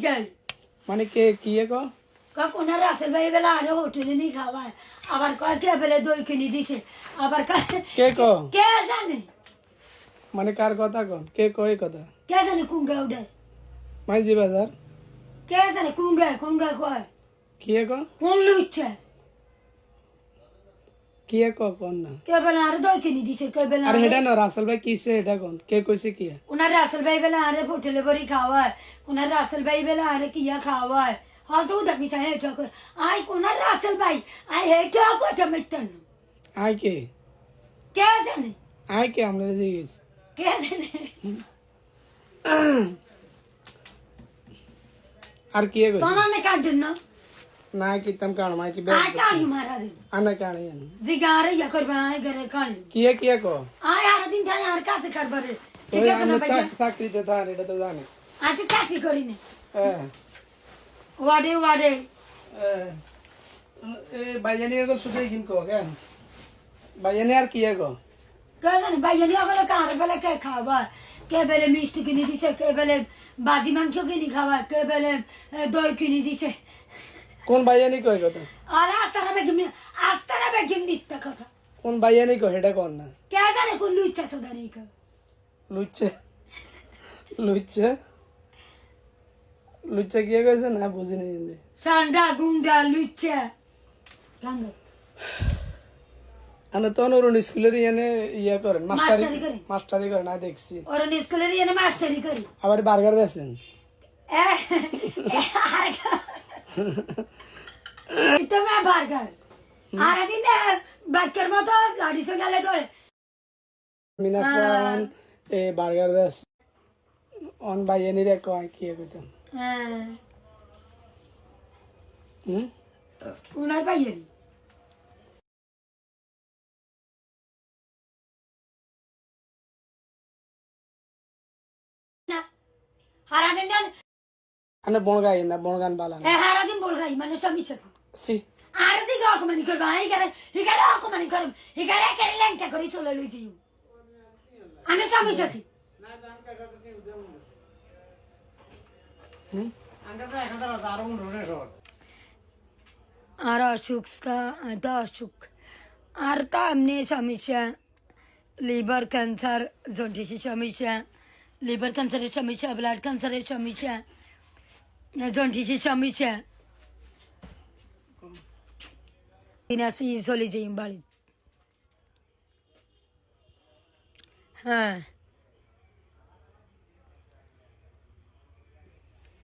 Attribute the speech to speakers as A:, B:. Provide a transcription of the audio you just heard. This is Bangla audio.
A: জিগাই
B: মানে কে কি কো
A: কোনা রাসেল ভাই বেলা আরে হোটেলে নি খাওয়ায় আবার কয় কে বেলে দই কিনে দিছে আবার
B: কে কো
A: কে জানে
B: মানে কার কথা কোন কে কই কথা
A: কে জানে কুঙ্গা উড়ে
B: মাইজি বাজার
A: কে জানে কুঙ্গা কয়
B: কে কো
A: কোন লুচ্ছে
B: কে কো কোন না
A: কে বেলা আরে দই কিনে দিছে কে বেলা
B: আরে হেডা না রাসেল ভাই কিসে এটা কোন কে কইছে কি
A: কোনা রাসেল ভাই বেলা আরে হোটেলে বড়ি খাওয়ায় কোনা রাসেল ভাই বেলা আরে কিয়া খাওয়ায় হয়তো দেখবি সাই এটা আই কোনা রাসেল ভাই আই এটা কথা মিটন
B: আই কে
A: জানে
B: আই কে আমরা জিজ্ঞেস
A: কে জানে
B: আর কি কইছে
A: তোমার না কাটেন না
B: না কি তম কাণ মাই কি
A: আই কানি মারা দিন
B: আনা কাণে
A: জিগারে ইয়া করবে আই ঘরে কানি
B: কি কো
A: আই আর দিন তাই আর কাছে করবারে ঠিক
B: ওই
A: আছে না
B: আমরা
A: ভাই
B: চাকরিতে থান এটা তো জানি
A: আই তো চাকরি করি না
B: হ্যাঁ
A: ওয়াডে
B: এ বাইজানি এর সুদে কিন কো কেন বাইজানি আর কি কো
A: কে জানে ভাই জানি ওগুলো কার বেলা কে খাওয়া কে বেলে মিষ্টি কিনে দিছে কে বেলে বাজি মাংস কিনে খাওয়া কে বেলে দই কিনে দিছে
B: কোন বাইজানি কই কথা
A: আর আস্তারা বেগম মিথ্যা কথা
B: কোন বাইজানি কো হেডা কোন না
A: কে জানে কোন লুচ্চা সোদা নেই কা
B: লুচ্চা লুচ্চা লুচ্চা কি কইছে না বুঝি নাই হিন্দি
A: সান্ডা গুন্ডা লুচ্চা গাঙ্গ
B: আনা তো নরুন স্কুলের ইয়ানে ইয়া করেন
A: মাস্টারি করেন।
B: মাস্টারি করেন না দেখছি
A: ওর স্কুলের এনে মাস্টারি করি
B: আবার বার্গার বেচেন
A: তুমি বার্গার আর দিন বাচ্চার মতো লাড়ি সোনালে ধরে
B: মিনাফান এ বার্গার বেচ অন বাইজানি রে কয় কি কইতাম
A: উনার পাইয়েন হারাদিন
B: আনে বনগান বালা না
A: হারাদিন বল খাই মানে স্বামী সাথে
B: সি
A: আর যে অকমানি করবা হিগারে অকমানি করব হিগারে কেন লেংটা করে চলে লইছি আমি স্বামী সাথে আর অসুখ আর তা এমনি সমস্যা লিভার ক্যান্সার জন্ডিসের সমস্যা লিভার ক্যান্সারের সমস্যা ব্লাড ক্যান্সারের সমস্যা জন্ডিসের সমস্যা চলে যাই বাড়ি হ্যাঁ